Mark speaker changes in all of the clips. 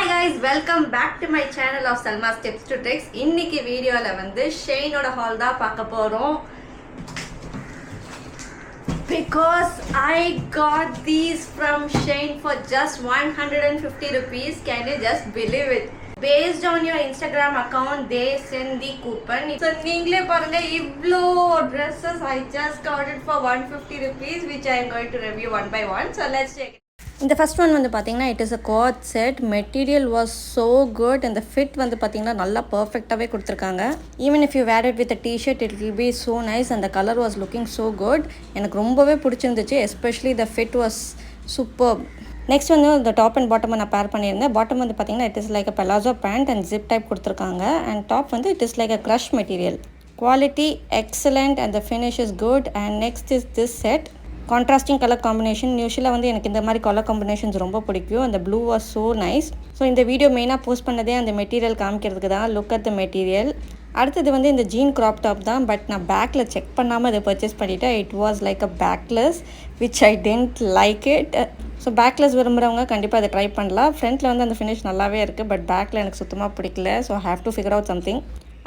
Speaker 1: Hi guys, welcome back to my channel of Salma's Tips to Tricks. இன்னைக்கு வீடியோல வந்து SHEIN ஓட haul தான் பார்க்க போறோம். Because I got these from SHEIN for just 150 rupees. Can you just believe it? Based on your Instagram account, they send the coupon. So நீங்களே பாருங்க இவ்ளோ dresses I just got it for 150 rupees which I am going to review one by one. So let's check it. இந்த first one வந்து பார்த்தீங்கன்னா it is a coat set. Material was so good. இந்த fit வந்து பார்த்தீங்கன்னா நல்லா பர்ஃபெக்டாகவே கொடுத்துருக்காங்க. Even if you wear it with tshirt it will be so nice. அந்த colour was looking so good. எனக்கு ரொம்பவே பிடிச்சிருந்துச்சு. Especially the fit was super. Next வந்து இந்த டாப் அண்ட் பாட்டம் நான் பேர் பண்ணியிருந்தேன். பாட்டம் வந்து பார்த்தீங்கன்னா it is like a palazzo pant and zip type கொடுத்துருக்காங்க. அண்ட் டாப் வந்து it is like a crush material. Quality excellent and the finish is good. And next is this set. Contrasting colour combination. யூஸ்வலாக வந்து எனக்கு இந்த மாதிரி colour combinations ரொம்ப பிடிக்கும். அந்த blue was so nice. So இந்த வீடியோ மெயினாக போஸ்ட் பண்ணதே அந்த மெட்டீரியல் காமிக்கிறதுக்கு தான். Look at the material. அடுத்தது வந்து இந்த ஜீன் க்ராப் டாப் தான். பட் நான் பேக்கில் செக் பண்ணாமல் இதை பர்ச்சேஸ் பண்ணிவிட்டேன். It was like a backless which I didn't like it. So backless விரும்புகிறவங்க கண்டிப்பாக அதை ட்ரை பண்ணலாம். ஃப்ரண்ட்டில் வந்து அந்த ஃபினிஷ் நல்லாவே இருக்குது. பட் பேக்கில் எனக்கு சுத்தமாக பிடிக்கல. So have to figure out something.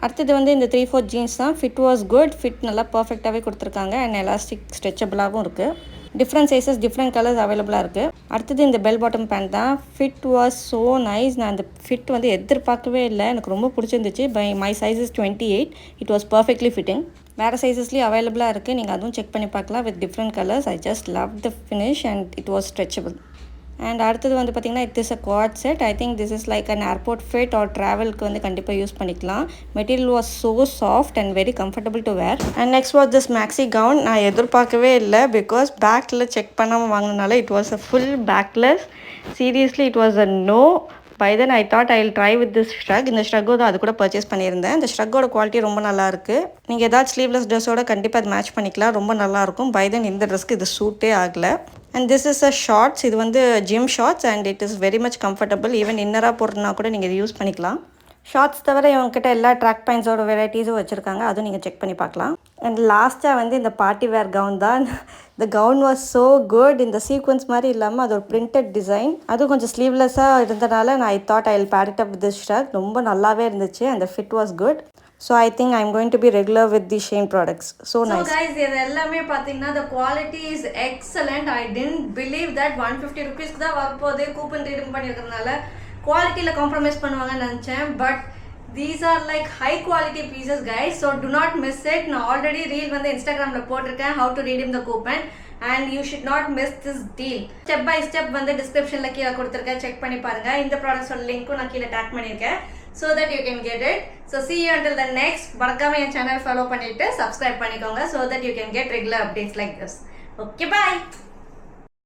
Speaker 1: அடுத்தது வந்து இந்த 3/4 ஜீன்ஸ் தான். Fit was good. ஃபிட் நல்லா பர்ஃபெக்டாகவே கொடுத்துருக்காங்க. அண்ட் எலாஸ்டிக் ஸ்ட்ரெச்சபிளாகவும் இருக்குது. டிஃப்ரெண்ட் சைஸஸ் டிஃப்ரெண்ட் கலர்ஸ் அவைலபிளாக இருக்குது. அடுத்தது இந்த பெல் பாட்டம் பேண்ட் தான். Fit was so nice. நான் அந்த ஃபிட் வந்து எதிர்பார்க்கவே இல்லை. எனக்கு ரொம்ப பிடிச்சிருந்துச்சு. My size is 28. It was perfectly fitting. வேறு சைஸஸ்லேயும் அவைலபிளாக இருக்குது. நீங்கள் அதுவும் செக் பண்ணி பார்க்கலாம் with different colours. I just love the finish and it was stretchable. And அடுத்தது வந்து பார்த்திங்கன்னா it is a coord set. I think this is like an airport fit or ட்ராவலுக்கு வந்து கண்டிப்பாக யூஸ் பண்ணிக்கலாம். Material was so soft and very comfortable to wear. And next was this maxi gown. நான் எதிர்பார்க்கவே இல்லை. பிகாஸ் பேக்கில் check பண்ணாமல் வாங்கினால it was a full backless. Seriously it was a no. By then I thought I will try with this shrug. இந்த ஷ்ரக்கோ தான் அது கூட பர்ச்சேஸ் பண்ணியிருந்தேன். இந்த ஷ்ரக்கோட குவாலிட்டி ரொம்ப நல்லாயிருக்கு. நீங்கள் ஏதாச்சும் ஸ்லீவ்லெஸ் ட்ரெஸ்ஸோட கண்டிப்பாக அது மேட்ச் பண்ணிக்கலாம். ரொம்ப நல்லாயிருக்கும். பை தென் இந்த ட்ரெஸ்க்கு இது சூட்டே ஆகலை. And this is a shorts. இது வந்து gym shorts and it is very much comfortable. Even இன்னராக போடுறதுனா கூட நீங்கள் இது யூஸ் பண்ணிக்கலாம். ஷார்ட்ஸ் தவிர இவங்ககிட்ட எல்லா ட்ராக் பேண்ட்ஸோட வெரைட்டிஸும் வச்சுருக்காங்க. அதுவும் நீங்கள் செக் பண்ணி பார்க்கலாம். அண்ட் லாஸ்ட்டாக வந்து இந்த பார்ட்டி வேர் கவுன் தான். இந்த கவுன் வாஸ் ஸோ குட். இந்த சீக்வன்ஸ் மாதிரி இல்லாமல் அது ஒரு பிரிண்டட் டிசைன். அதுவும் கொஞ்சம் ஸ்லீவ்லெஸ்ஸாக இருந்தனால நான் ஐ தாட் ஐ வில் பேர் it up with this shirt. ரொம்ப நல்லாவே இருந்துச்சு. அந்த fit was good. So I think I'm going to be regular with the SHEIN products. So nice. So guys, இது எல்லாமே பாத்தீங்கன்னா the quality is excellent. I didn't believe that 150 rupees க்கு தான் வரப்போதே coupon reading பண்ணிருக்கறனால குவாலிட்டில compromise பண்ணுவாங்கன்னு நினைச்சேன். But these are like high quality pieces guys. So do not miss it. நான் already reel வந்து இன்ஸ்டாகிராம்ல போட்டிருக்கேன் how to redeem the coupon. And you should not miss this deal. Step by step வந்து டிஸ்கிரிப்ஷன்ல கீழ கொடுத்திருக்கேன். செக் பண்ணி பாருங்க. இந்த ப்ராடக்ட்ஸோட லிங்க்கும் நான் கீழ டாக் பண்ணிருக்கேன். So that you can get it. So see you until the next. மறக்காம என் சேனல் ஃபாலோ பண்ணிட்டு subscribe பண்ணிக்கோங்க so that you can get regular updates like this. Okay, bye.